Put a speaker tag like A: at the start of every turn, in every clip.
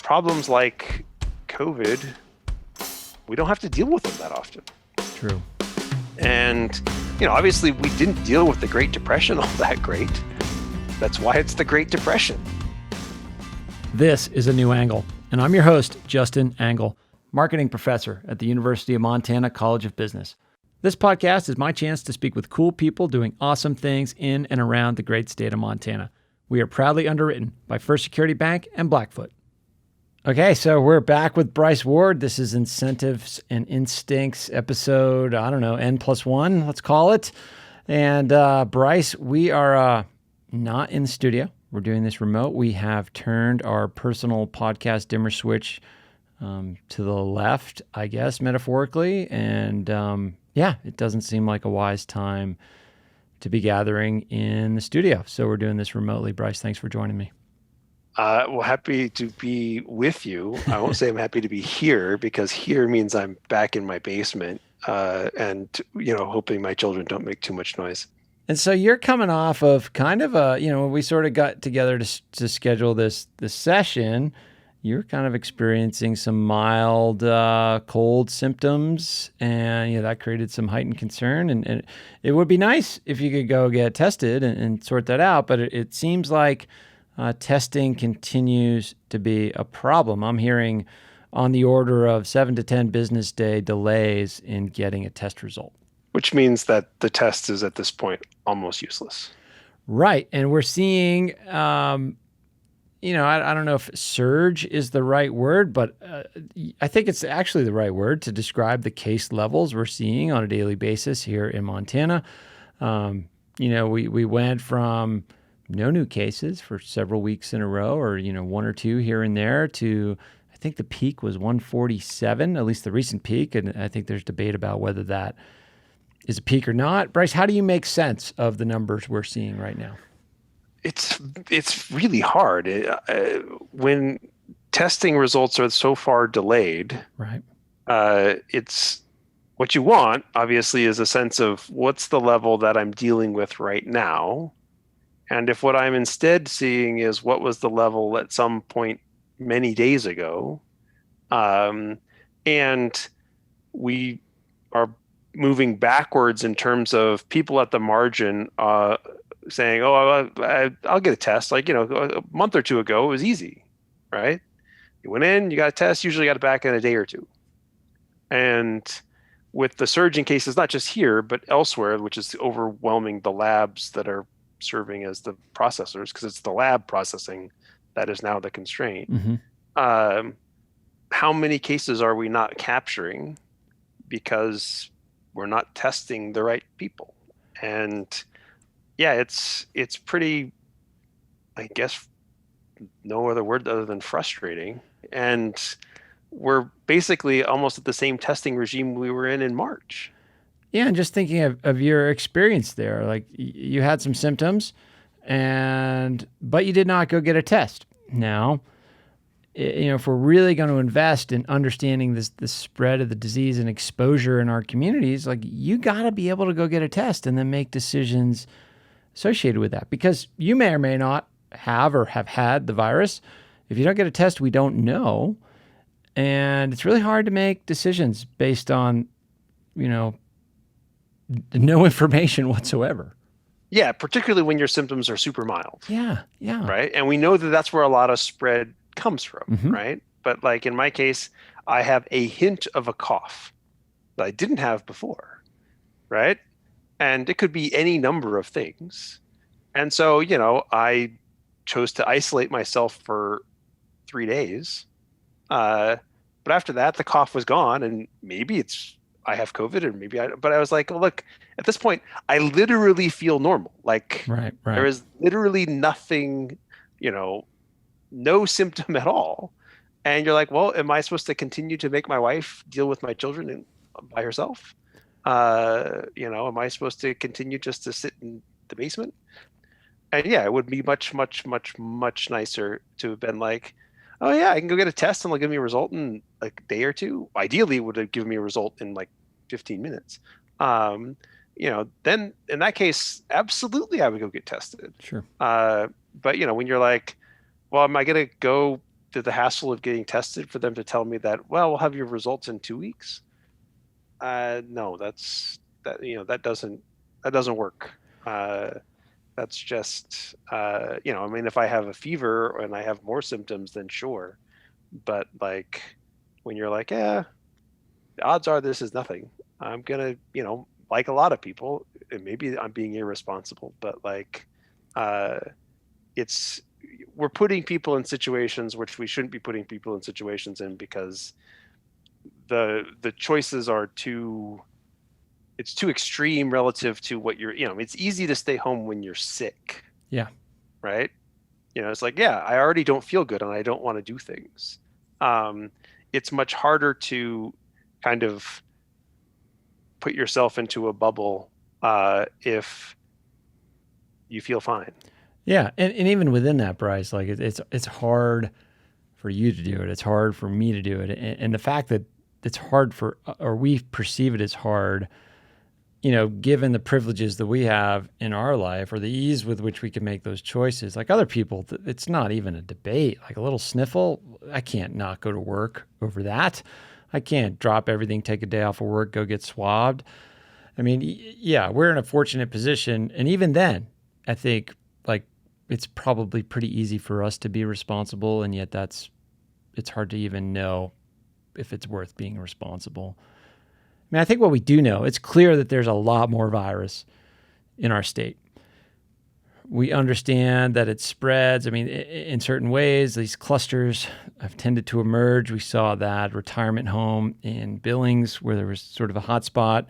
A: problems like COVID, we don't have to deal with them that often.
B: True.
A: And, obviously we didn't deal with the Great Depression all that great. That's why it's the Great Depression.
B: This is A New Angle, and I'm your host, Justin Angle, marketing professor at the University of Montana College of Business. This podcast is my chance to speak with cool people doing awesome things in and around the great state of Montana. We are proudly underwritten by First Security Bank and Blackfoot. Okay, so we're back with Bryce Ward. This is Incentives and Instincts episode, N+1, let's call it. And Bryce, we are not in the studio. We're doing this remote. We have turned our personal podcast dimmer switch to the left, I guess, metaphorically. And it doesn't seem like a wise time to be gathering in the studio. So we're doing this remotely. Bryce, thanks for joining me.
A: Well, happy to be with you. I won't say I'm happy to be here, because here means I'm back in my basement and hoping my children don't make too much noise.
B: And so you're coming off of kind of when we sort of got together to schedule this session, you're kind of experiencing some mild cold symptoms, and that created some heightened concern. And it would be nice if you could go get tested and sort that out, but it seems like testing continues to be a problem. I'm hearing on the order of 7 to 10 business day delays in getting a test result.
A: Which means that the test is at this point almost useless.
B: Right. And we're seeing, I don't know if surge is the right word, but I think it's actually the right word to describe the case levels we're seeing on a daily basis here in Montana. We went from no new cases for several weeks in a row, or, one or two here and there, to I think the peak was 147, at least the recent peak. And I think there's debate about whether that is a peak or not. Bryce, how do you make sense of the numbers we're seeing right now?
A: It's really hard. When testing results are so far delayed,
B: right?
A: It's what you want, obviously, is a sense of what's the level that I'm dealing with right now. And if what I'm instead seeing is what was the level at some point many days ago, and we are moving backwards in terms of people at the margin saying, I'll get a test. Like, a month or two ago, it was easy, right? You went in, you got a test, usually got it back in a day or two. And with the surge in cases, not just here, but elsewhere, which is overwhelming the labs that are serving as the processors, because it's the lab processing that is now the constraint.
B: Mm-hmm.
A: How many cases are we not capturing because we're not testing the right people? And it's pretty, I guess, no other word other than frustrating. And we're basically almost at the same testing regime we were in March.
B: Yeah, and just thinking of your experience there, like you had some symptoms, but you did not go get a test. Now, if we're really going to invest in understanding the spread of the disease and exposure in our communities, like, you got to be able to go get a test and then make decisions associated with that, because you may or may not have or have had the virus. If you don't get a test, we don't know, and it's really hard to make decisions based on, no information whatsoever.
A: Yeah, particularly when your symptoms are super mild.
B: Yeah.
A: Right? And we know that that's where a lot of spread comes from,
B: mm-hmm.
A: right? But like in my case, I have a hint of a cough that I didn't have before, right? And it could be any number of things. And so, I chose to isolate myself for 3 days. But after that, the cough was gone, and maybe I have COVID, or maybe but I was like, look, at this point, I literally feel normal. Like,
B: right.
A: There is literally nothing, no symptom at all. And you're like, well, am I supposed to continue to make my wife deal with my children by herself? Am I supposed to continue just to sit in the basement? And it would be much, much, much, much nicer to have been like, oh yeah, I can go get a test and they'll give me a result in like a day or two. Ideally, it would have given me a result in like 15 minutes. Then in that case, absolutely, I would go get tested.
B: Sure.
A: But when you're like, well, am I going to go the hassle of getting tested for them to tell me that, well, we'll have your results in 2 weeks. No, that doesn't work. That's just, I mean, if I have a fever and I have more symptoms, then sure. But like, when you're like, the odds are this is nothing. I'm gonna, like a lot of people, and maybe I'm being irresponsible, but like, we're putting people in situations which we shouldn't be putting people in situations in, because the choices are too extreme relative to what it's easy to stay home when you're sick.
B: Yeah.
A: Right. It's like, I already don't feel good and I don't want to do things. It's much harder to kind of put yourself into a bubble if you feel fine.
B: Yeah. And even within that, Bryce, like it's hard for you to do it. It's hard for me to do it. And the fact that it's hard or we perceive it as hard, given the privileges that we have in our life, or the ease with which we can make those choices. Like other people, it's not even a debate. Like a little sniffle, I can't not go to work over that. I can't drop everything, take a day off of work, go get swabbed. I mean, yeah, we're in a fortunate position. And even then, I think like it's probably pretty easy for us to be responsible. And yet it's hard to even know if it's worth being responsible. I mean, I think what we do know, it's clear that there's a lot more virus in our state. We understand that it spreads. I mean, in certain ways, these clusters have tended to emerge. We saw that retirement home in Billings, where there was sort of a hot spot.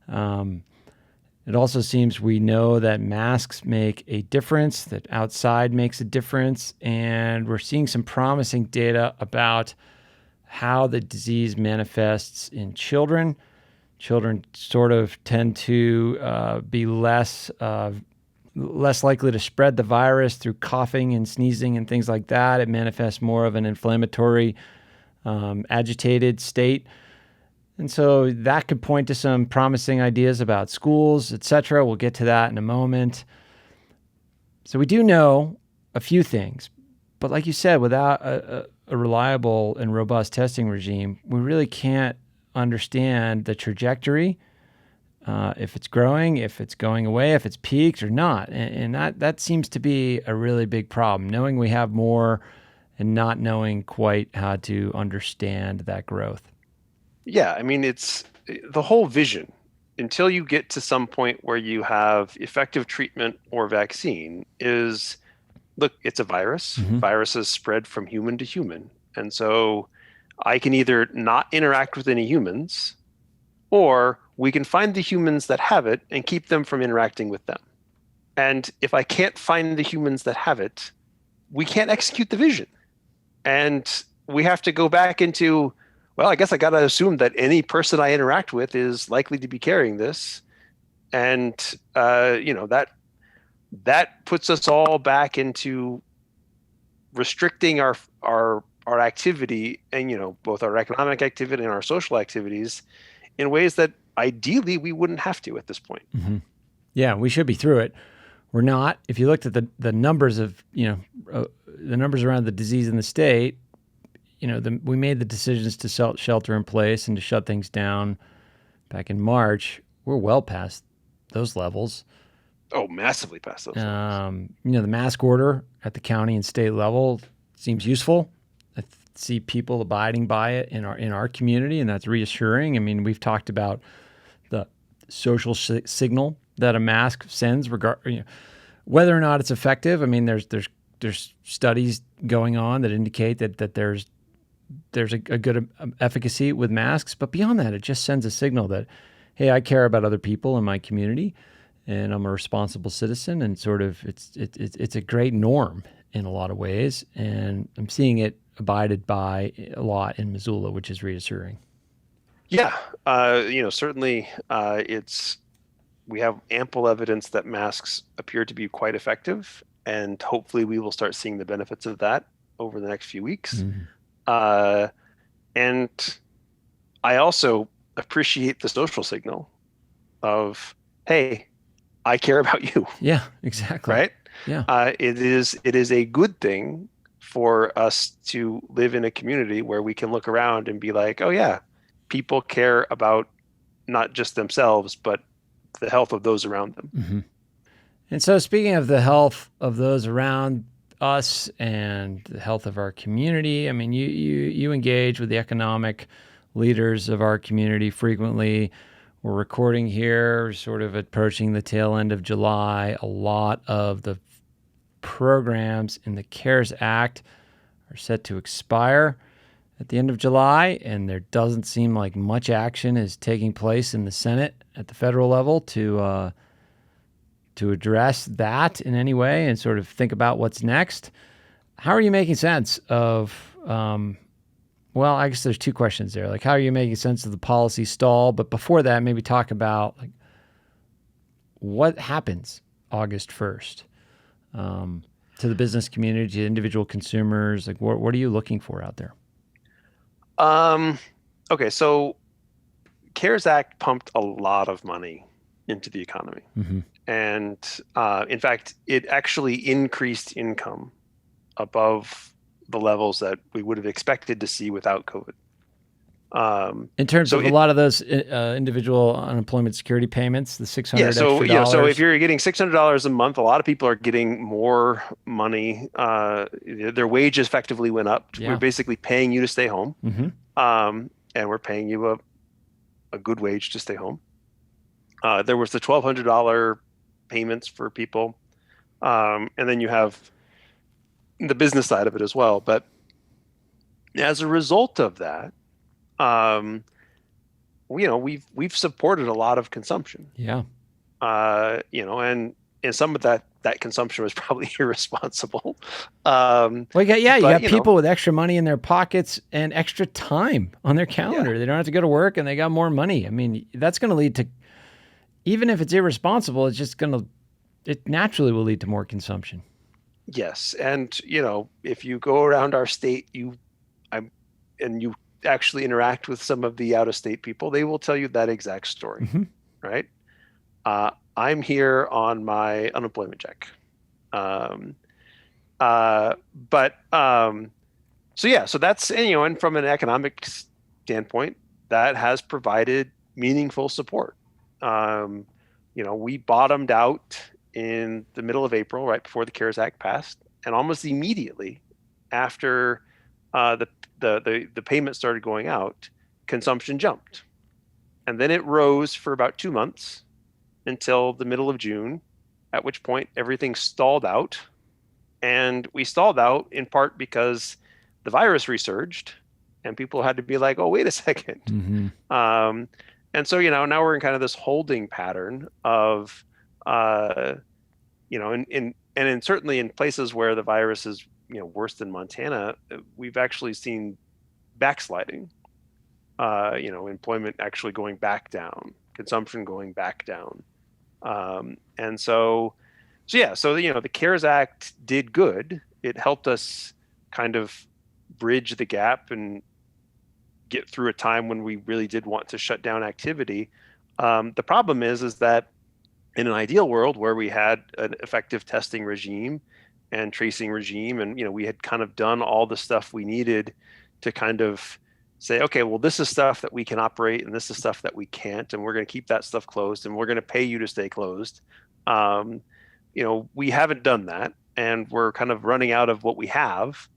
B: It also seems we know that masks make a difference, that outside makes a difference, and we're seeing some promising data about how the disease manifests in children. Children sort of tend to be less likely to spread the virus through coughing and sneezing and things like that. It manifests more of an inflammatory, agitated state. And so that could point to some promising ideas about schools, et cetera. We'll get to that in a moment. So we do know a few things, but like you said, without a reliable and robust testing regime, we really can't understand the trajectory, if it's growing, if it's going away, if it's peaked or not. And that seems to be a really big problem, knowing we have more and not knowing quite how to understand that growth.
A: Yeah, I mean, it's the whole vision. Until you get to some point where you have effective treatment or vaccine is, look, it's a virus.
B: Mm-hmm.
A: Viruses spread from human to human. And so I can either not interact with any humans, or we can find the humans that have it and keep them from interacting with them. And if I can't find the humans that have it, we can't execute the vision. And we have to go back into, well, I guess I got to assume that any person I interact with is likely to be carrying this. And, that puts us all back into restricting our activity and, both our economic activity and our social activities in ways that ideally we wouldn't have to at this point.
B: Mm-hmm. Yeah, we should be through it. We're not. If you looked at the numbers of, the numbers around the disease in the state, we made the decisions to shelter in place and to shut things down back in March. We're well past those levels.
A: Oh, massively past those levels.
B: The mask order at the county and state level seems useful. I see people abiding by it in our community, and that's reassuring. I mean, we've talked about the social signal that a mask sends, whether or not it's effective. I mean, there's studies going on that indicate that there's a good efficacy with masks, but beyond that, it just sends a signal that, hey, I care about other people in my community, and I'm a responsible citizen, and sort of it's a great norm in a lot of ways, and I'm seeing it abided by a lot in Missoula, which is reassuring.
A: Yeah, certainly we have ample evidence that masks appear to be quite effective, and hopefully we will start seeing the benefits of that over the next few weeks. Mm-hmm. And I also appreciate the social signal of, hey, I care about you.
B: Yeah, exactly.
A: Right?
B: Yeah.
A: It is a good thing for us to live in a community where we can look around and be like, oh yeah, people care about not just themselves, but the health of those around them.
B: Mm-hmm. And so speaking of the health of those around us and the health of our community, I mean, you engage with the economic leaders of our community frequently. We're recording here, sort of approaching the tail end of July. A lot of the programs in the CARES Act are set to expire at the end of July, and there doesn't seem like much action is taking place in the Senate at the federal level to address that in any way and sort of think about what's next. How are you making sense of, well, I guess there's two questions there. Like, how are you making sense of the policy stall? But before that, maybe talk about like what happens August 1st to the business community, to individual consumers. Like, what are you looking for out there?
A: Okay, so CARES Act pumped a lot of money into the economy.
B: Mm-hmm.
A: And in fact, it actually increased income above the levels that we would have expected to see without COVID.
B: In terms of a lot of those individual unemployment security payments, the $600 extra dollars.
A: So if you're getting $600 a month, a lot of people are getting more money. Their wage effectively went up.
B: Yeah.
A: We're basically paying you to stay home,
B: mm-hmm.
A: And we're paying you a good wage to stay home. There was the $1,200 payments for people, and then you have the business side of it as well. But as a result of that, we've supported a lot of consumption.
B: Yeah.
A: And some of that consumption was probably irresponsible.
B: You got people with extra money in their pockets and extra time on their calendar. Yeah. They don't have to go to work and they got more money. I mean, that's going to lead to, even if it's irresponsible, it naturally will lead to more consumption.
A: Yes. And, if you go around our state, you actually interact with some of the out-of-state people, they will tell you that exact story,
B: mm-hmm.
A: right? I'm here on my unemployment check. So that's, and from an economic standpoint, that has provided meaningful support. We bottomed out in the middle of April, right before the CARES Act passed, and almost immediately after the payment started going out, consumption jumped. And then it rose for about 2 months until the middle of June, at which point everything stalled out. And we stalled out in part because the virus resurged and people had to be like, oh, wait a second.
B: Mm-hmm.
A: And so, now we're in kind of this holding pattern of, certainly in places where the virus is, worse than Montana, we've actually seen backsliding, employment actually going back down, consumption going back down. The CARES Act did good. It helped us kind of bridge the gap and get through a time when we really did want to shut down activity. The problem is that in an ideal world where we had an effective testing regime and tracing regime, and we had kind of done all the stuff we needed to kind of say, okay, well, this is stuff that we can operate and this is stuff that we can't, and we're going to keep that stuff closed and we're going to pay you to stay closed. We haven't done that, and we're kind of running out of what we have.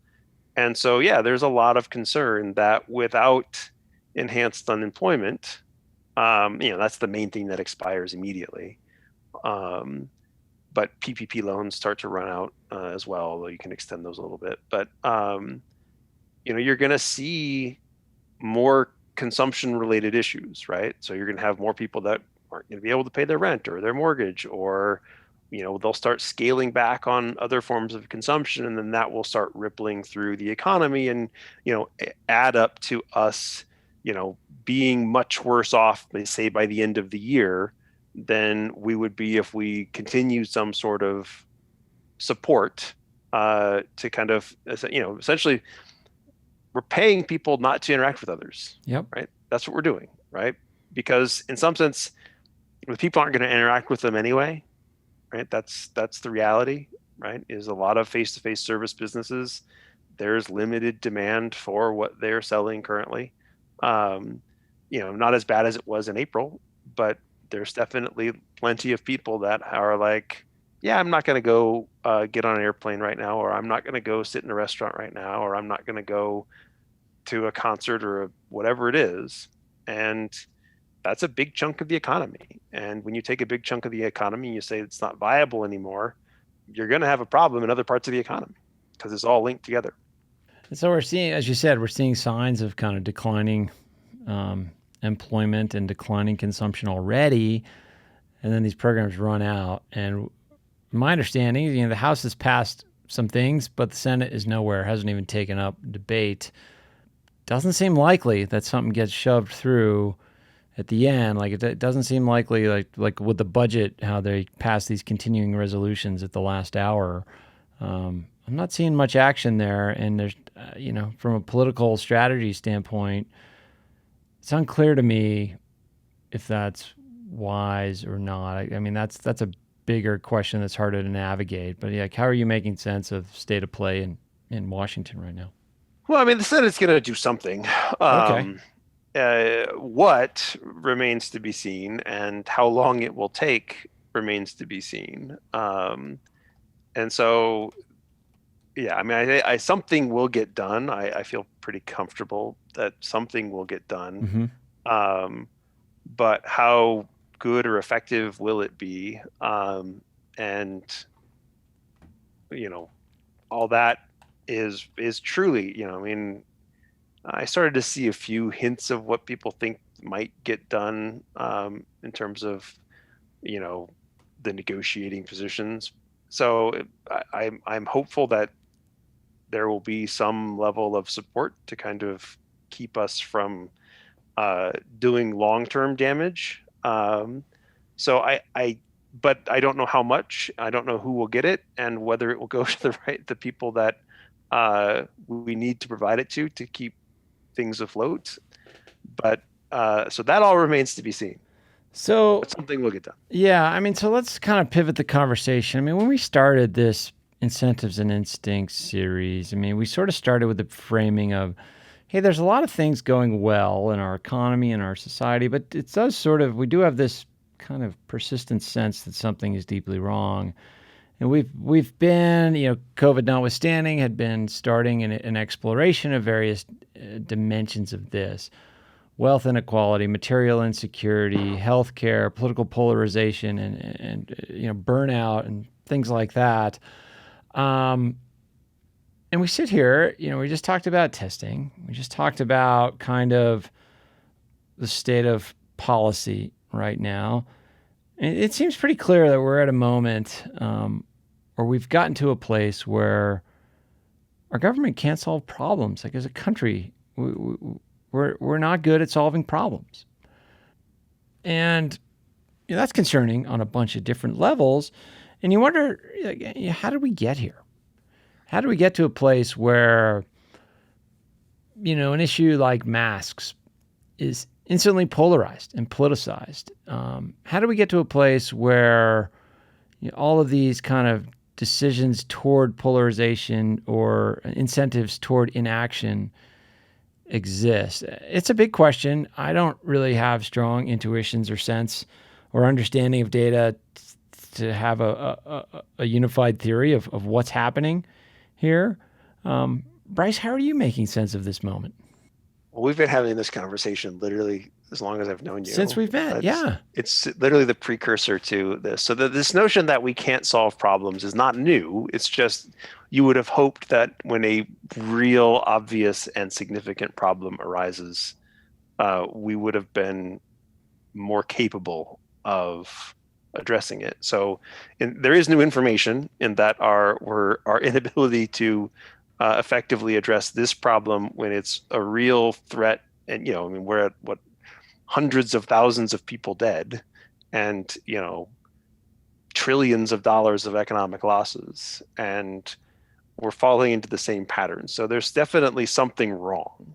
A: And so, there's a lot of concern that without enhanced unemployment, that's the main thing that expires immediately. But PPP loans start to run out as well, although you can extend those a little bit. But, you're going to see more consumption-related issues, right? So you're going to have more people that aren't going to be able to pay their rent or their mortgage, or they'll start scaling back on other forms of consumption, and then that will start rippling through the economy and add up to us being much worse off, they say, by the end of the year than we would be if we continued some sort of support to kind of essentially we're paying people not to interact with others.
B: Yep.
A: Right. That's what we're doing. Right. Because in some sense, the people aren't going to interact with them anyway. Right. That's the reality. Right. Is a lot of face-to-face service businesses there's limited demand for what they're selling currently. Not as bad as it was in April, but there's definitely plenty of people that are like, yeah, I'm not going to go get on an airplane right now, or I'm not going to go sit in a restaurant right now, or I'm not going to go to a concert or whatever it is. And that's a big chunk of the economy. And when you take a big chunk of the economy, you say it's not viable anymore, you're going to have a problem in other parts of the economy because it's all linked together.
B: And so we're seeing, as you said, we're seeing signs of kind of declining employment and declining consumption already. And then these programs run out. And my understanding, the House has passed some things, but the Senate is nowhere, hasn't even taken up debate. Doesn't seem likely that something gets shoved through at the end. Like it doesn't seem likely, like with the budget, how they pass these continuing resolutions at the last hour. I'm not seeing much action there, and there's, from a political strategy standpoint, it's unclear to me if that's wise or not. I mean, that's a bigger question that's harder to navigate. But yeah, how are you making sense of state of play in Washington right now?
A: Well, I mean, the Senate's going to do something.
B: Okay.
A: What remains to be seen, and how long it will take remains to be seen. And so, yeah, I mean, I something will get done. I feel pretty comfortable that something will get done.
B: Mm-hmm.
A: But how good or effective will it be? And all that is truly, I mean, I started to see a few hints of what people think might get done in terms of, the negotiating positions. So I'm hopeful that there will be some level of support to kind of keep us from doing long-term damage. But I don't know how much. I don't know who will get it and whether it will go to the people that we need to provide it to keep things afloat. But so that all remains to be seen.
B: So,
A: But something will get done.
B: yeah, I mean, so let's kind of pivot the conversation. I mean, when we started this Incentives and Instincts series, I mean, we sort of started with the framing of, hey, there's a lot of things going well in our economy and our society, but it does we do have this kind of persistent sense that something is deeply wrong. And we've been, COVID notwithstanding, had been starting an exploration of various dimensions of this: wealth inequality, material insecurity, healthcare, political polarization, and burnout and things like that. And we sit here, we just talked about testing. We just talked about kind of the state of policy right now. And it seems pretty clear that we're at a moment where we've gotten to a place where our government can't solve problems. Like, as a country, we're not good at solving problems. And that's concerning on a bunch of different levels. And you wonder, how did we get here? How do we get to a place where, an issue like masks is instantly polarized and politicized? How do we get to a place where all of these kind of decisions toward polarization or incentives toward inaction exist? It's a big question. I don't really have strong intuitions or sense or understanding of data to have a unified theory of what's happening here. Bryce, how are you making sense of this moment?
A: Well, we've been having this conversation literally as long as I've known you.
B: Since we've met, yeah.
A: It's literally the precursor to this. So this notion that we can't solve problems is not new. It's just you would have hoped that when a real, obvious, and significant problem arises, we would have been more capable of addressing it. So there is new information in that our inability to effectively address this problem when it's a real threat. And, I mean, we're at hundreds of thousands of people dead and, trillions of dollars of economic losses. And we're falling into the same pattern. So there's definitely something wrong.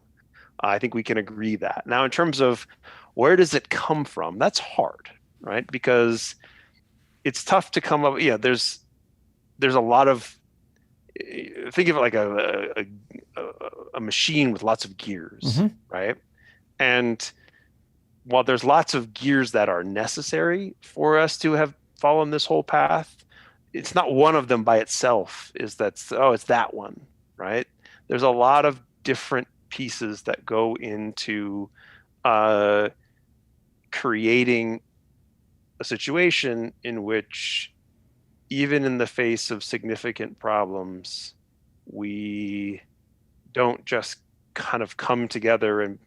A: I think we can agree that. Now, in terms of where does it come from, that's hard, right? Because it's tough to come up. There's a lot of, think of it like a a machine with lots of gears,
B: Mm-hmm.
A: right? And while there's lots of gears that are necessary for us to have followed this whole path, it's not one of them by itself is it's that one, right? There's a lot of different pieces that go into creating a situation in which, even in the face of significant problems, we don't just kind of come together and,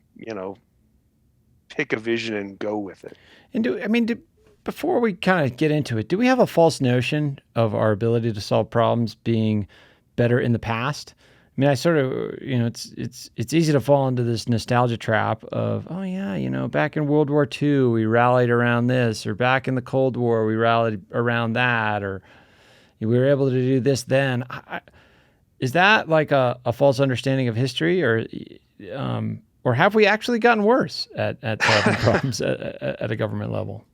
A: pick a vision and go with it.
B: And before we kind of get into it, do we have a false notion of our ability to solve problems being better in the past? I mean, I sort of, it's easy to fall into this nostalgia trap of, oh yeah, back in World War II, we rallied around this, or back in the Cold War, we rallied around that, or we were able to do this then. Is that like a false understanding of history, or have we actually gotten worse at solving problems at a government level?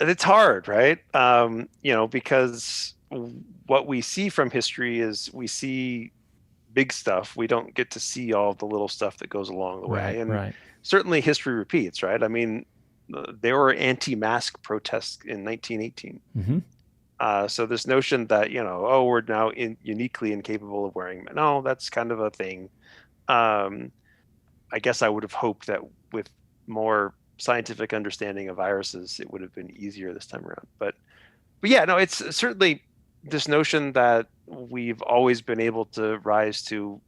A: It's hard, right? Because what we see from history is we see big stuff. We don't get to see all the little stuff that goes along the way. And
B: right.
A: certainly history repeats, right? I mean, there were anti-mask protests in 1918.
B: Mm-hmm.
A: So this notion that, we're now uniquely incapable of wearing, no, that's kind of a thing. I guess I would have hoped that with more scientific understanding of viruses, it would have been easier this time around. But yeah, no, it's certainly this notion that we've always been able to rise to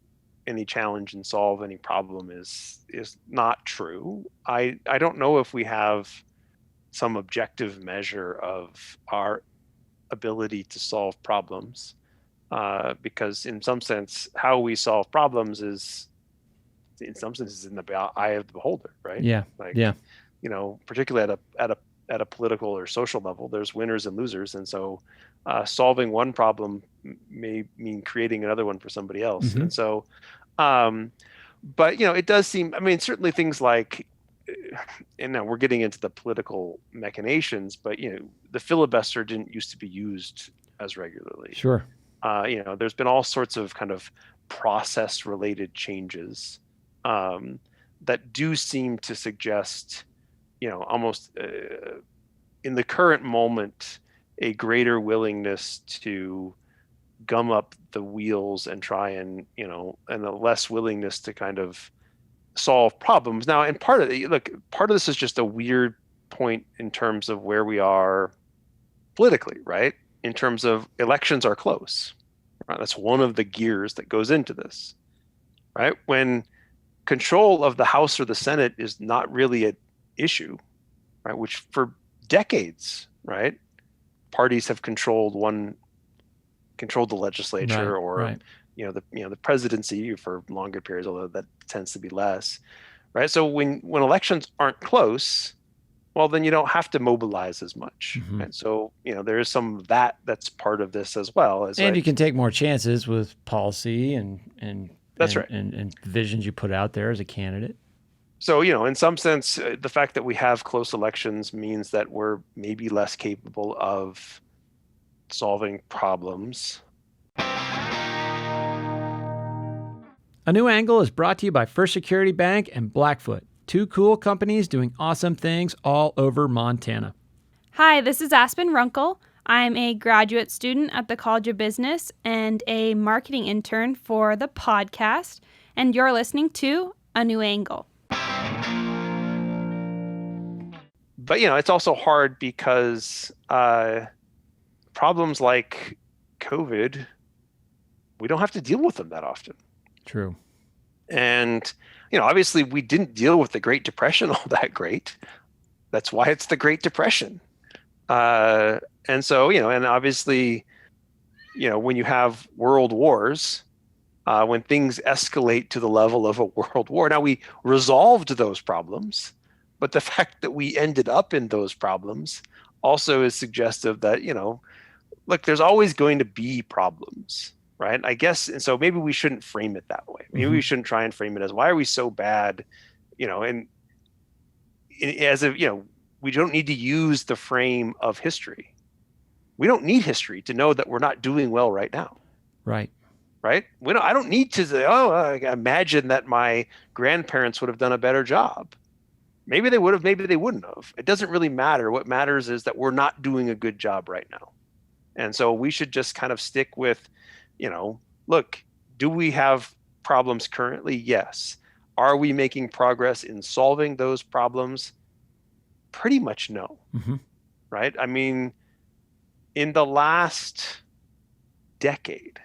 A: any challenge and solve any problem is not true. I don't know if we have some objective measure of our ability to solve problems, because in some sense, how we solve problems is, in some senses, in the eye of the beholder, right?
B: Yeah.
A: Like,
B: yeah.
A: Particularly at a political or social level, there's winners and losers, and so solving one problem may mean creating another one for somebody else.
B: Mm-hmm.
A: And so, but it does seem. I mean, certainly things like, and now we're getting into the political machinations, but the filibuster didn't used to be used as regularly.
B: Sure.
A: There's been all sorts of kind of process-related changes that do seem to suggest, almost in the current moment, a greater willingness to gum up the wheels and try and, and a less willingness to kind of solve problems. Now, and part of this is just a weird point in terms of where we are politically, right? In terms of elections are close. Right? That's one of the gears that goes into this, right? When control of the House or the Senate is not really an issue, right? Which for decades, right, parties have controlled the legislature, or the presidency for longer periods, although that tends to be less, right? So when elections aren't close, well, then you don't have to mobilize as much.
B: Mm-hmm.
A: And so there is some of that's part of this as well.
B: And you can take more chances with policy and
A: that's right.
B: And visions you put out there as a candidate.
A: So, in some sense, the fact that we have close elections means that we're maybe less capable of solving problems.
B: A New Angle is brought to you by First Security Bank and Blackfoot, two cool companies doing awesome things all over Montana.
C: Hi, this is Aspen Runkle. I'm a graduate student at the College of Business and a marketing intern for the podcast, and you're listening to A New Angle.
A: But, it's also hard because problems like COVID, we don't have to deal with them that often.
B: True.
A: And, obviously we didn't deal with the Great Depression all that great. That's why it's the Great Depression. And so, and obviously, when you have world wars, when things escalate to the level of a world war, now we resolved those problems, but the fact that we ended up in those problems also is suggestive that, look, there's always going to be problems, right? I guess, and so maybe we shouldn't frame it that way. Maybe we shouldn't try and frame it as, why are we so bad? And as if, we don't need to use the frame of history. We don't need history to know that we're not doing well right now.
B: Right.
A: right? I don't need to say, I imagine that my grandparents would have done a better job. Maybe they would have, maybe they wouldn't have. It doesn't really matter. What matters is that we're not doing a good job right now. And so we should just kind of stick with, look, do we have problems currently? Yes. Are we making progress in solving those problems? Pretty much no.
B: Mm-hmm.
A: Right? I mean, in the last decade,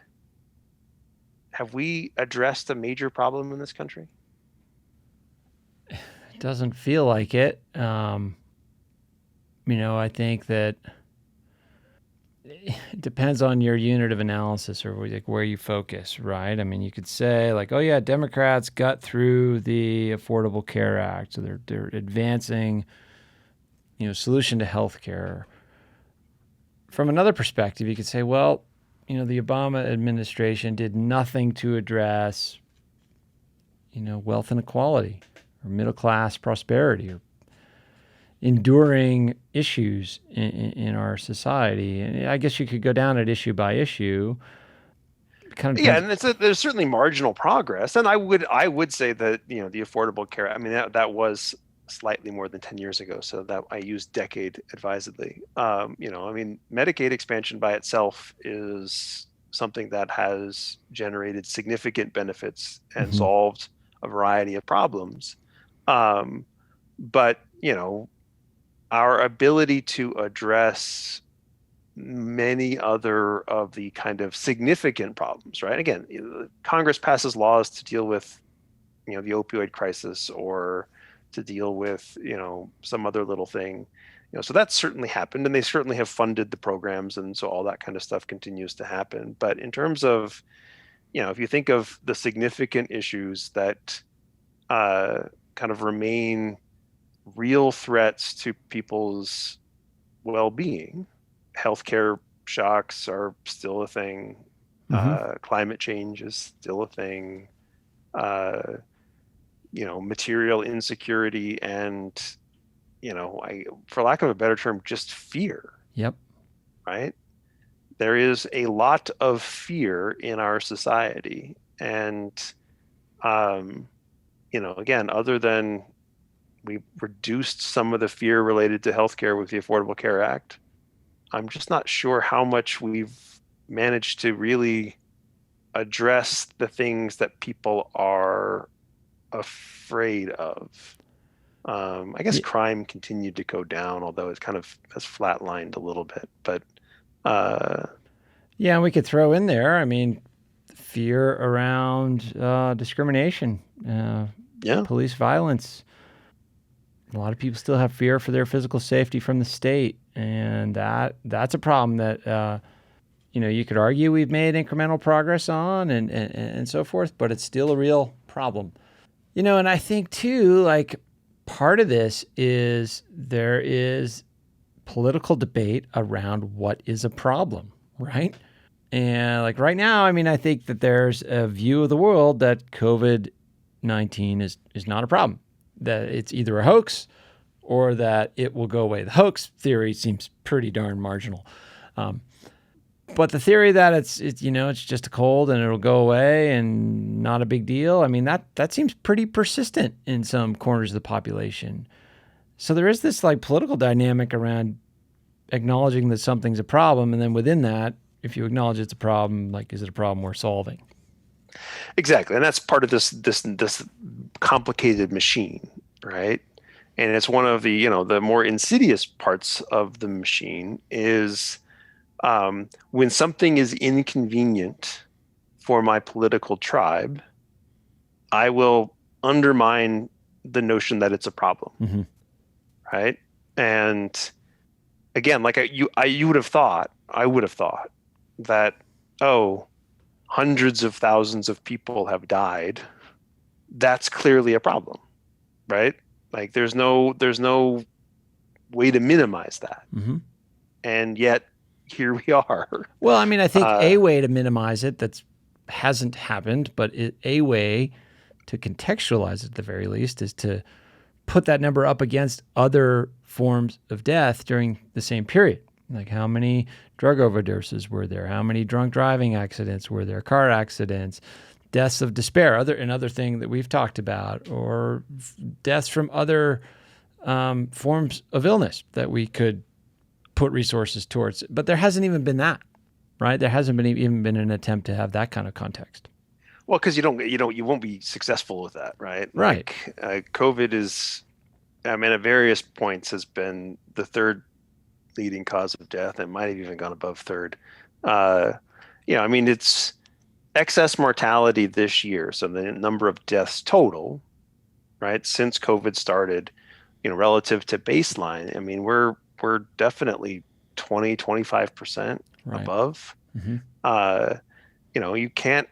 A: have we addressed a major problem in this country?
B: It doesn't feel like it. I think that it depends on your unit of analysis or where you focus, right? I mean, you could say like, oh yeah, Democrats got through the Affordable Care Act, so they're advancing, solution to healthcare. From another perspective, you could say, well, the Obama administration did nothing to address, wealth inequality or middle class prosperity or enduring issues in our society. And I guess you could go down at issue by issue.
A: And there's certainly marginal progress. And I would say that, the Affordable Care, I mean, that was slightly more than 10 years ago. So that I use decade advisedly. Medicaid expansion by itself is something that has generated significant benefits and solved a variety of problems. But, our ability to address many other of the kind of significant problems, right? Again, Congress passes laws to deal with, the opioid crisis or to deal with, some other little thing, so that's certainly happened, and they certainly have funded the programs. And so all that kind of stuff continues to happen. But in terms of, if you think of the significant issues that kind of remain real threats to people's well-being, healthcare shocks are still a thing. Climate change is still a thing. Material insecurity and, for lack of a better term, just fear.
B: Yep.
A: Right? There is a lot of fear in our society. And, again, other than we reduced some of the fear related to healthcare with the Affordable Care Act, I'm just not sure how much we've managed to really address the things that people are afraid of. I guess crime continued to go down, although it kind of has flatlined a little bit. But
B: and we could throw in there, fear around discrimination, police violence. A lot of people still have fear for their physical safety from the state, and that's a problem that you could argue we've made incremental progress on and so forth, but it's still a real problem. And I think too, like part of this is there is political debate around what is a problem, right? And like right now, I think that there's a view of the world that COVID-19 is not a problem, that it's either a hoax or that it will go away. The hoax theory seems pretty darn marginal. But the theory that it's just a cold and it'll go away and not a big deal, that seems pretty persistent in some corners of the population. So there is this like political dynamic around acknowledging that something's a problem, and then within that, if you acknowledge it's a problem, like is it a problem worth solving?
A: Exactly, and that's part of this complicated machine, right? And it's one of the the more insidious parts of the machine is when something is inconvenient for my political tribe, I will undermine the notion that it's a problem, right? And again, like I would have thought that, hundreds of thousands of people have died. That's clearly a problem, right? Like there's no way to minimize that, and yet here we are.
B: Well, I think a way to minimize it that hasn't happened, but a way to contextualize it at the very least is to put that number up against other forms of death during the same period. Like how many drug overdoses were there? How many drunk driving accidents were there? Car accidents, deaths of despair, another thing that we've talked about, or deaths from other forms of illness that we could put resources towards. But there hasn't even been that, right? There hasn't even been an attempt to have that kind of context.
A: Well, because you won't be successful with that, right?
B: Right.
A: Like, COVID is, I mean, at various points has been the third leading cause of death. It might have even gone above third. I mean, it's excess mortality this year. So the number of deaths total, right, since COVID started, relative to baseline, I mean, we're definitely 25%
B: Right.
A: above.
B: Mm-hmm.
A: You can't,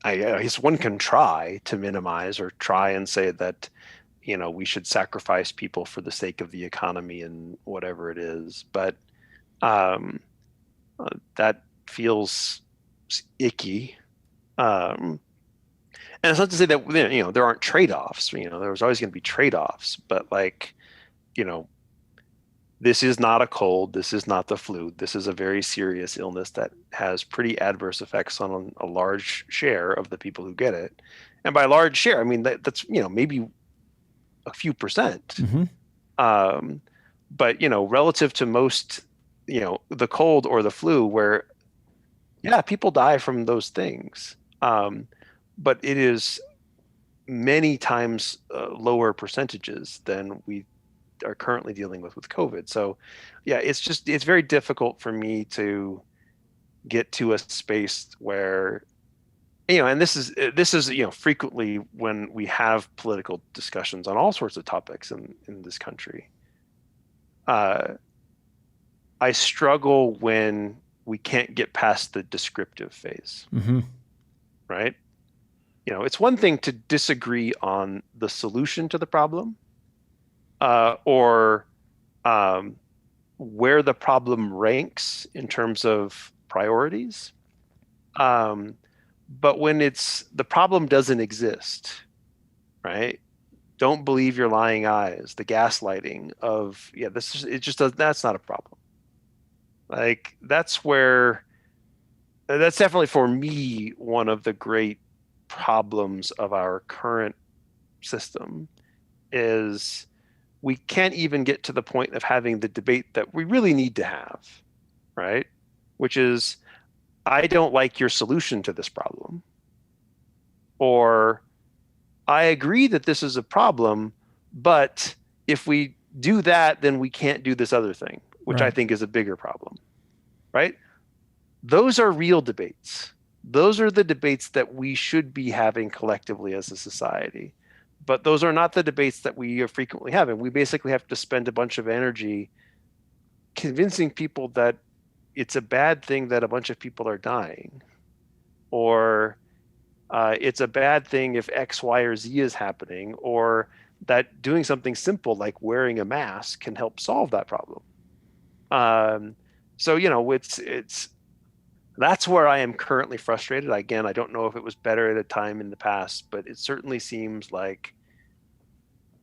A: I guess one can try to minimize or try and say that, we should sacrifice people for the sake of the economy and whatever it is. But that feels icky. And it's not to say that, there aren't trade-offs. There's always going to be trade-offs. But this is not a cold. This is not the flu. This is a very serious illness that has pretty adverse effects on a large share of the people who get it. And by large share, I mean that's maybe a few percent.
B: Mm-hmm.
A: But relative to most, the cold or the flu, where people die from those things. But it is many times lower percentages than we are currently dealing with COVID. So it's very difficult for me to get to a space where, and this is frequently when we have political discussions on all sorts of topics in this country. I struggle when we can't get past the descriptive phase.
B: Mm-hmm.
A: Right? It's one thing to disagree on the solution to the problem, or where the problem ranks in terms of priorities. But when the problem doesn't exist, right? Don't believe your lying eyes, the gaslighting of, that's not a problem. Like, that's definitely for me one of the great problems of our current system is we can't even get to the point of having the debate that we really need to have, right? Which is, I don't like your solution to this problem, or I agree that this is a problem, but if we do that, then we can't do this other thing, which
B: Right.
A: I think is a bigger problem, right? Those are real debates. Those are the debates that we should be having collectively as a society. But those are not the debates that we are frequently having. We basically have to spend a bunch of energy convincing people that it's a bad thing that a bunch of people are dying, or it's a bad thing if X, Y, or Z is happening, or that doing something simple like wearing a mask can help solve that problem. So it's that's where I am currently frustrated. Again, I don't know if it was better at a time in the past, but it certainly seems like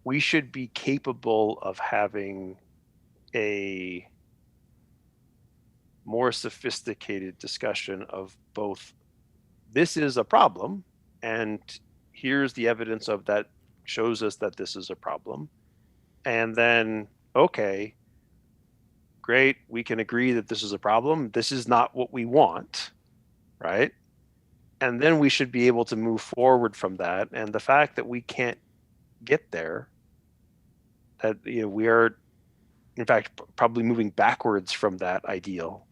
A: we should be capable of having a more sophisticated discussion of both, this is a problem, and here's the evidence of that shows us that this is a problem. And then, okay, great, we can agree that this is a problem. This is not what we want, right? And then we should be able to move forward from that. And the fact that we can't get there, that we are, in fact, probably moving backwards from that ideal,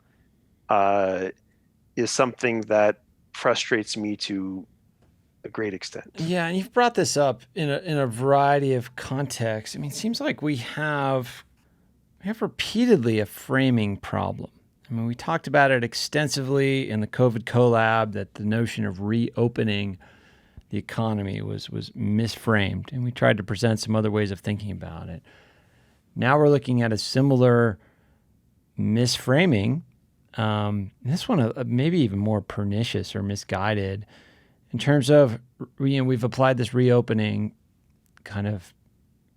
A: is something that frustrates me to a great extent.
B: Yeah, and you've brought this up in a variety of contexts. I mean, it seems like we have repeatedly a framing problem. I mean, we talked about it extensively in the COVID collab, that the notion of reopening the economy was misframed, and we tried to present some other ways of thinking about it. Now we're looking at a similar misframing. This one maybe even more pernicious or misguided in terms of, we've applied this reopening kind of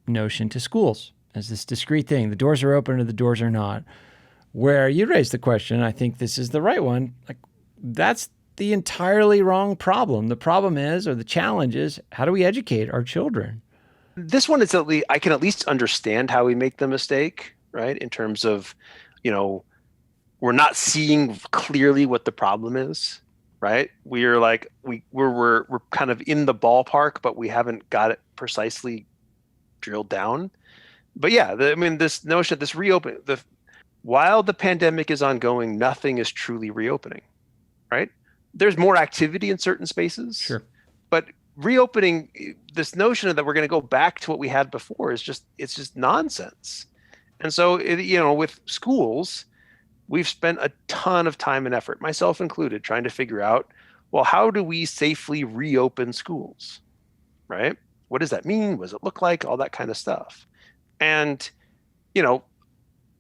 B: notion to schools as this discrete thing. The doors are open or the doors are not. where you raised the question, I think this is the right one. Like, that's the entirely wrong problem. The problem is, or the challenge is, how do we educate our children?
A: This one is at least, I can at least understand how we make the mistake, right? In terms of, we're not seeing clearly what the problem is, right? We're like, we're kind of in the ballpark, but we haven't got it precisely drilled down. But yeah, this notion, this reopen, while the pandemic is ongoing, nothing is truly reopening, right? There's more activity in certain spaces.
B: Sure.
A: But reopening, this notion that we're going to go back to what we had before it's just nonsense. And so, with schools, we've spent a ton of time and effort, myself included, trying to figure out, well, how do we safely reopen schools, right? What does that mean? What does it look like? All that kind of stuff. And,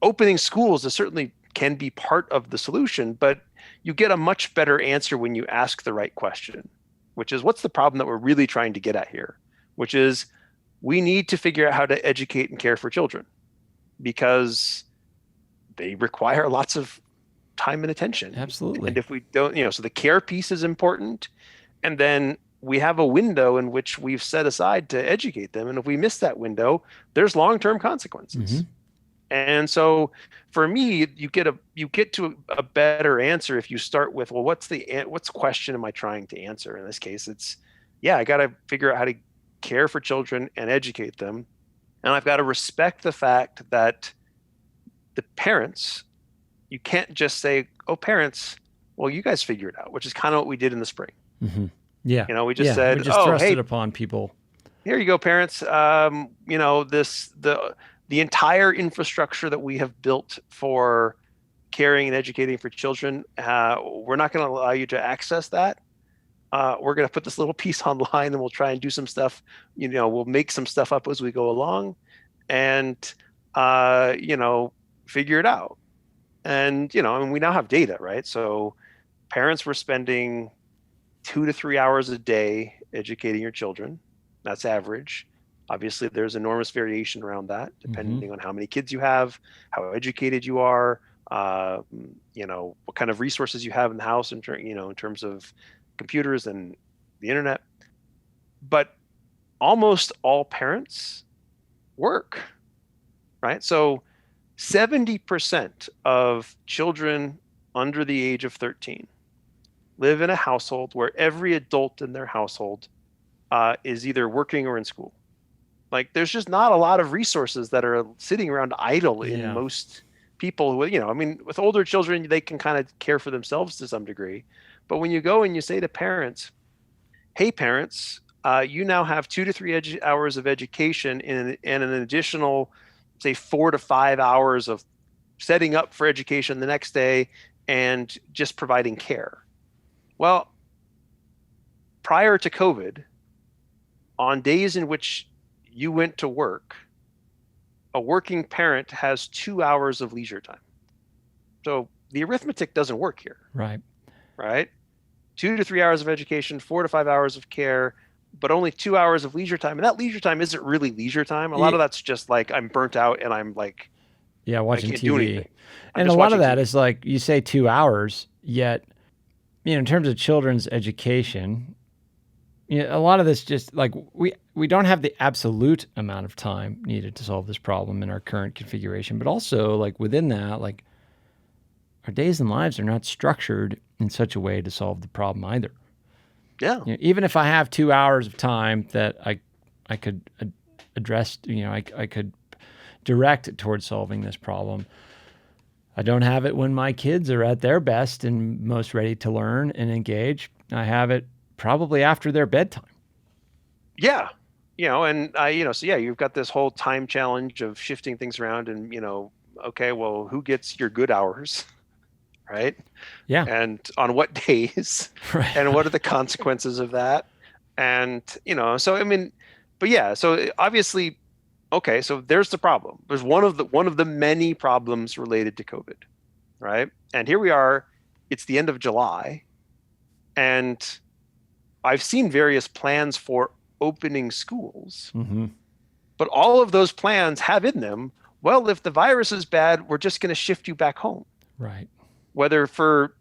A: opening schools certainly can be part of the solution, but you get a much better answer when you ask the right question, which is, what's the problem that we're really trying to get at here? Which is, we need to figure out how to educate and care for children because they require lots of time and attention.
B: Absolutely.
A: And if we don't, so the care piece is important. And then we have a window in which we've set aside to educate them. And if we miss that window, there's long-term consequences. Mm-hmm. And so for me, you get to a better answer if you start with, well, what's question am I trying to answer? In this case, it's, I got to figure out how to care for children and educate them. And I've got to respect the fact that the parents, you can't just say, oh, parents, well, you guys figure it out, which is kind of what we did in the spring.
B: Mm-hmm. Yeah.
A: We just said,
B: we just thrust it upon people.
A: Here you go, parents. The entire infrastructure that we have built for caring and educating for children, we're not going to allow you to access that. We're going to put this little piece online and we'll try and do some stuff. We'll make some stuff up as we go along and, figure it out. And, we now have data, right? So parents were spending 2 to 3 hours a day educating your children. That's average. Obviously, there's enormous variation around that, depending on how many kids you have, how educated you are, what kind of resources you have in the house, in terms of computers and the internet. But almost all parents work, right? So 70% of children under the age of 13 live in a household where every adult in their household is either working or in school. Like, there's just not a lot of resources that are sitting around idle in most people. With older children, they can kind of care for themselves to some degree. But when you go and you say to parents, hey, parents, you now have 2 to 3 hours of education and an additional, say, 4 to 5 hours of setting up for education the next day and just providing care. Well, prior to COVID, on days in which you went to work, a working parent has 2 hours of leisure time. So the arithmetic doesn't work here. Right? 2 to 3 hours of education, 4 to 5 hours of care, but only 2 hours of leisure time. And that leisure time isn't really leisure time. A lot of that's just like, I'm burnt out and I'm like,
B: watching
A: I can't
B: TV.
A: do anything.
B: And a lot of that is like, you say 2 hours, yet, in terms of children's education, a lot of this just like we don't have the absolute amount of time needed to solve this problem in our current configuration, but also like within that, like our days and lives are not structured in such a way to solve the problem either.
A: Yeah.
B: Even if I have 2 hours of time that I could address, I could direct towards solving this problem, I don't have it when my kids are at their best and most ready to learn and engage. I have it probably after their bedtime.
A: Yeah. You've got this whole time challenge of shifting things around and, okay, well, who gets your good hours? Right.
B: Yeah.
A: And on what days, right. And what are the consequences of that? And, so obviously, okay, so there's the problem. There's one of the many problems related to COVID, right? And here we are, it's the end of July, and I've seen various plans for opening schools, but all of those plans have in them, well, if the virus is bad, we're just going to shift you back home,
B: Right.
A: whether for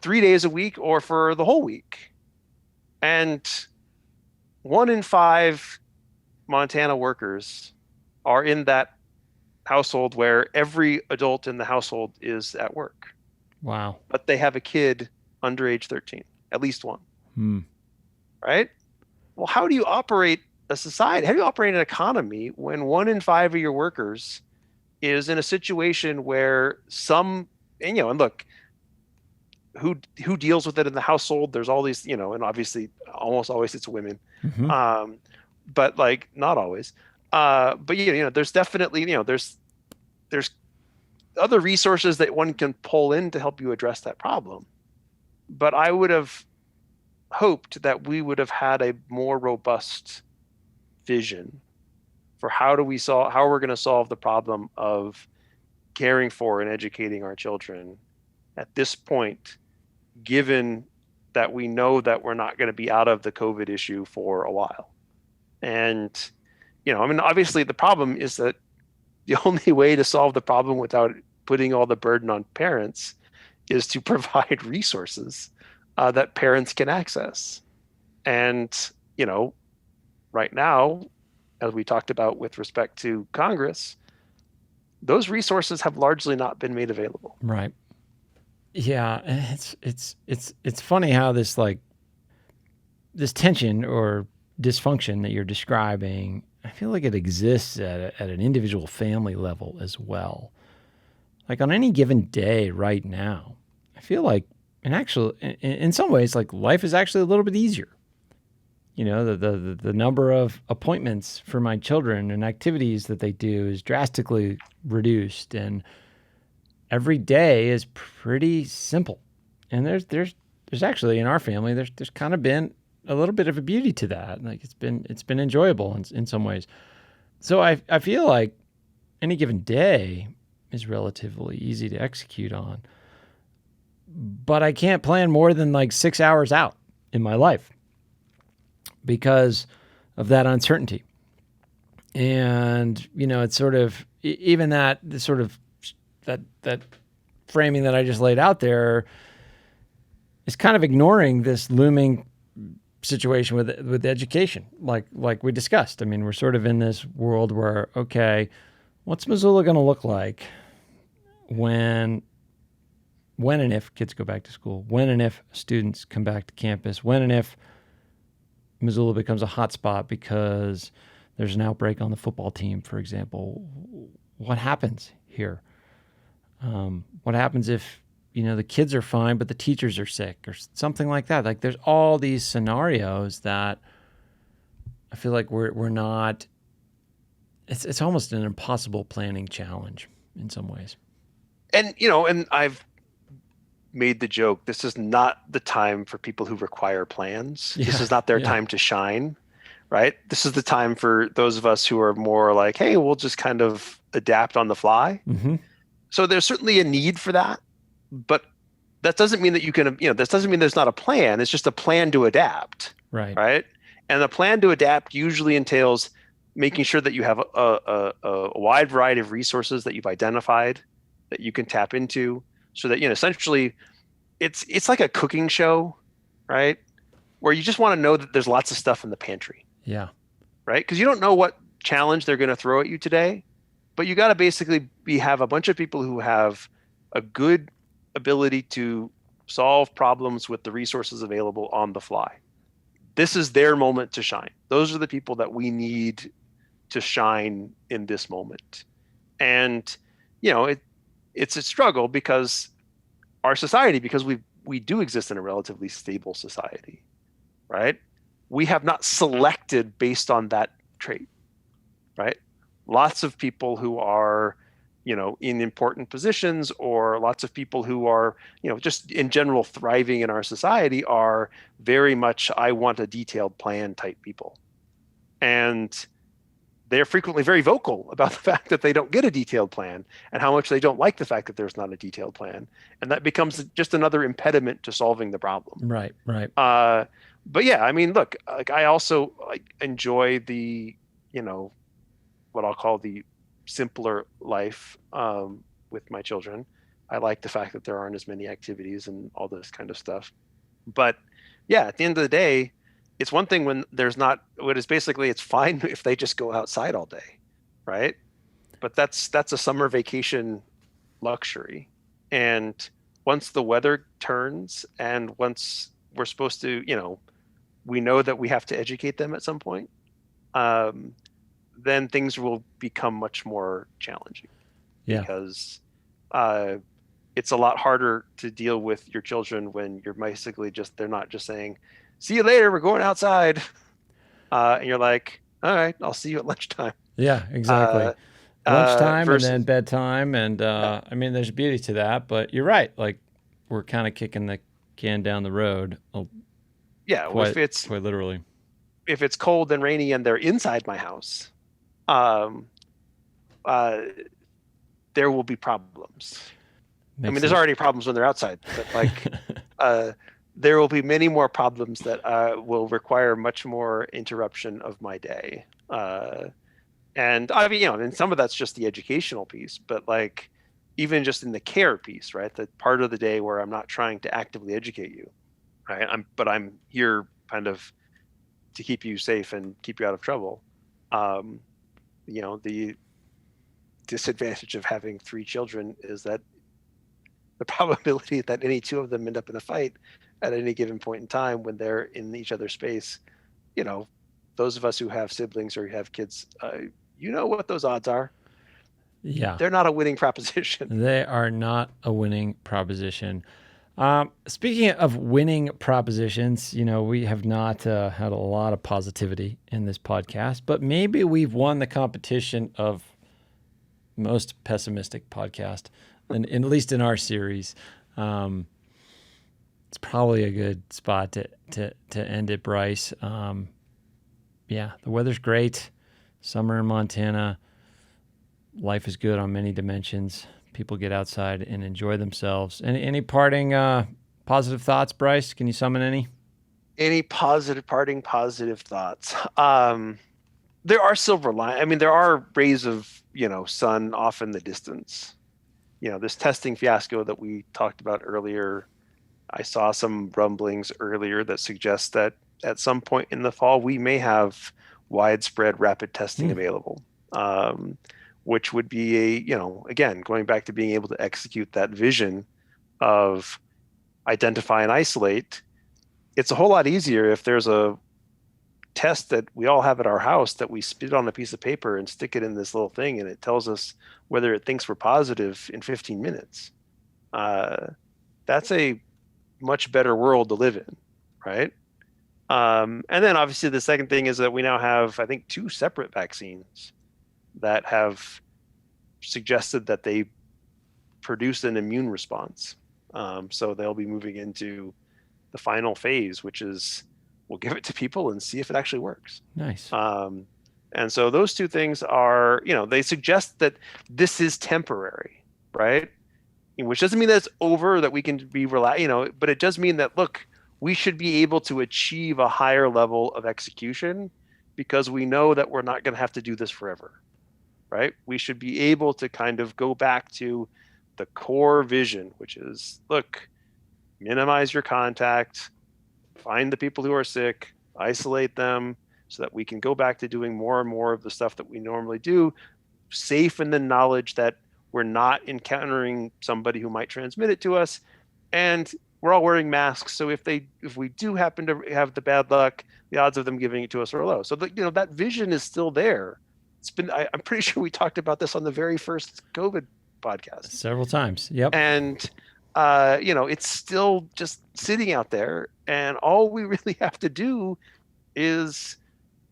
A: 3 days a week or for the whole week. And 1 in 5 Montana workers are in that household where every adult in the household is at work,
B: Wow.
A: but they have a kid under age 13, at least one, right? Well, how do you operate a society? How do you operate an economy when 1 in 5 of your workers is in a situation where and look, who deals with it in the household? There's all these, and obviously almost always it's women, but like not always. But there's definitely, there's other resources that one can pull in to help you address that problem. But I would have hoped that we would have had a more robust vision for how we're going to solve the problem of caring for and educating our children at this point, given that we know that we're not going to be out of the COVID issue for a while. And, obviously the problem is that the only way to solve the problem without putting all the burden on parents is to provide resources that parents can access. And, right now, as we talked about with respect to Congress, those resources have largely not been made available.
B: Right. Yeah, it's funny how this tension or dysfunction that you're describing, I feel like it exists at an individual family level as well. Like on any given day right now, I feel like in some ways, like life is actually a little bit easier. The number of appointments for my children and activities that they do is drastically reduced, and every day is pretty simple. And there's actually in our family there's kind of been a little bit of a beauty to that. Like it's been enjoyable in some ways. So I feel like any given day is relatively easy to execute on. But I can't plan more than like 6 hours out in my life because of that uncertainty. And, it's sort of, even that sort of, that framing that I just laid out there is kind of ignoring this looming situation with education, like we discussed. I mean, we're sort of in this world where, okay, what's Missoula going to look like when and if kids go back to school, when and if students come back to campus, when and if Missoula becomes a hotspot because there's an outbreak on the football team, for example. What happens here? What happens if, the kids are fine, but the teachers are sick or something like that? Like there's all these scenarios that I feel like we're not, it's almost an impossible planning challenge in some ways.
A: And, and I've made the joke, this is not the time for people who require plans. Yeah, this is not their time to shine, right? This is the time for those of us who are more like, hey, we'll just kind of adapt on the fly. Mm-hmm. So there's certainly a need for that, but that doesn't mean that you can, this doesn't mean there's not a plan. It's just a plan to adapt. Right. And the plan to adapt usually entails making sure that you have a wide variety of resources that you've identified that you can tap into, so that, essentially it's like a cooking show, right? Where you just want to know that there's lots of stuff in the pantry.
B: Yeah.
A: Right? Because you don't know what challenge they're going to throw at you today, but you got to basically have a bunch of people who have a good ability to solve problems with the resources available on the fly. This is their moment to shine. Those are the people that we need to shine in this moment. And, it's a struggle because our society, because we do exist in a relatively stable society, right? We have not selected based on that trait, right? Lots of people who are, in important positions, or lots of people who are, just in general thriving in our society are very much, I want a detailed plan type people. And they're frequently very vocal about the fact that they don't get a detailed plan and how much they don't like the fact that there's not a detailed plan. And that becomes just another impediment to solving the problem.
B: Right.
A: But yeah, I mean, look, like I also enjoy the, what I'll call the simpler life with my children. I like the fact that there aren't as many activities and all this kind of stuff. But yeah, at the end of the day, it's one thing when there's not, what is basically, it's fine if they just go outside all day, right? But that's a summer vacation luxury. And once the weather turns and once we're supposed to, we know that we have to educate them at some point, then things will become much more challenging.
B: Yeah.
A: Because it's a lot harder to deal with your children when you're basically they're not just saying, see you later, we're going outside. And you're like, all right, I'll see you at lunchtime.
B: Yeah, exactly. Lunchtime
A: versus,
B: and then bedtime. And I mean, there's beauty to that, but you're right. Like, we're kind of kicking the can down the road.
A: Yeah,
B: quite literally.
A: If it's cold and rainy and they're inside my house, there will be problems. There's already problems when they're outside, but like there will be many more problems that will require much more interruption of my day. And I mean, and some of that's just the educational piece, but like even just in the care piece, right? The part of the day where I'm not trying to actively educate you, right? I'm here kind of to keep you safe and keep you out of trouble. The disadvantage of having 3 children is that the probability that any 2 of them end up in a fight at any given point in time when they're in each other's space, those of us who have siblings or have kids, what those odds are.
B: Yeah.
A: They're not a winning proposition.
B: They are not a winning proposition. Speaking of winning propositions, we have not had a lot of positivity in this podcast, but maybe we've won the competition of most pessimistic podcast, and at least in our series. It's probably a good spot to end it, Bryce. Yeah, the weather's great. Summer in Montana. Life is good on many dimensions. People get outside and enjoy themselves. Any parting positive thoughts, Bryce? Can you summon any?
A: Any positive thoughts? There are silver linings. There are rays of, sun off in the distance. This testing fiasco that we talked about earlier, I saw some rumblings earlier that suggest that at some point in the fall, we may have widespread rapid testing available, which would be again, going back to being able to execute that vision of identify and isolate. It's a whole lot easier if there's a test that we all have at our house that we spit on a piece of paper and stick it in this little thing, and it tells us whether it thinks we're positive in 15 minutes. That's a much better world to live in, right? And then obviously the second thing is that we now have, I think, 2 separate vaccines that have suggested that they produce an immune response. So they'll be moving into the final phase, which is we'll give it to people and see if it actually works.
B: Nice.
A: And so those 2 things are, they suggest that this is temporary, right? Which doesn't mean that it's over, that we can be relaxed, but it does mean that, look, we should be able to achieve a higher level of execution because we know that we're not going to have to do this forever, right? We should be able to kind of go back to the core vision, which is, look, minimize your contact, find the people who are sick, isolate them so that we can go back to doing more and more of the stuff that we normally do, safe in the knowledge that we're not encountering somebody who might transmit it to us, and we're all wearing masks. So if we do happen to have the bad luck, the odds of them giving it to us are low. So that vision is still there. I'm pretty sure we talked about this on the very first COVID podcast
B: several times. Yep.
A: And it's still just sitting out there, and all we really have to do is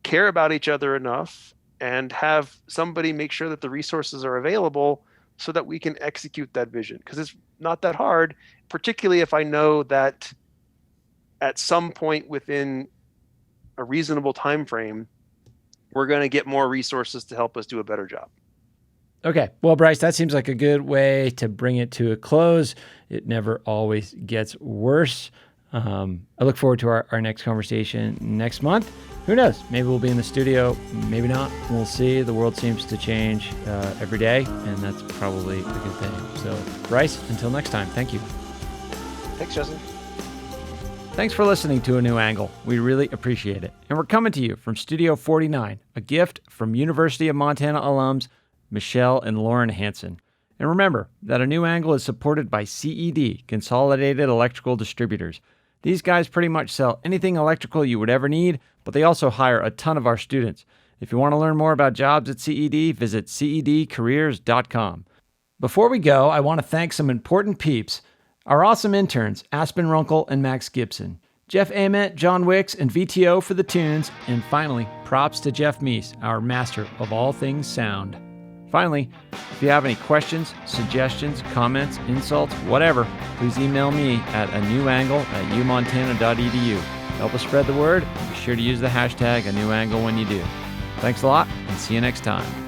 A: care about each other enough and have somebody make sure that the resources are available so that we can execute that vision. Because it's not that hard, particularly if I know that at some point within a reasonable time frame, we're going to get more resources to help us do a better job.
B: Okay. Well, Bryce, that seems like a good way to bring it to a close. It never always gets worse. I look forward to our next conversation next month. Who knows? Maybe we'll be in the studio, maybe not. We'll see. The world seems to change every day, and that's probably a good thing. So, Bryce, until next time, thank you.
A: Thanks, Justin.
B: Thanks for listening to A New Angle. We really appreciate it. And we're coming to you from Studio 49, a gift from University of Montana alums Michelle and Lauren Hansen. And remember that A New Angle is supported by CED, Consolidated Electrical Distributors. These guys pretty much sell anything electrical you would ever need, but they also hire a ton of our students. If you want to learn more about jobs at CED, visit cedcareers.com. Before we go, I want to thank some important peeps. Our awesome interns, Aspen Runkle and Max Gibson. Jeff Ament, John Wicks, and VTO for the tunes. And finally, props to Jeff Meese, our master of all things sound. Finally, if you have any questions, suggestions, comments, insults, whatever, please email me at anewangle@umontana.edu. Help us spread the word, and be sure to use the hashtag #anewangle when you do. Thanks a lot, and see you next time.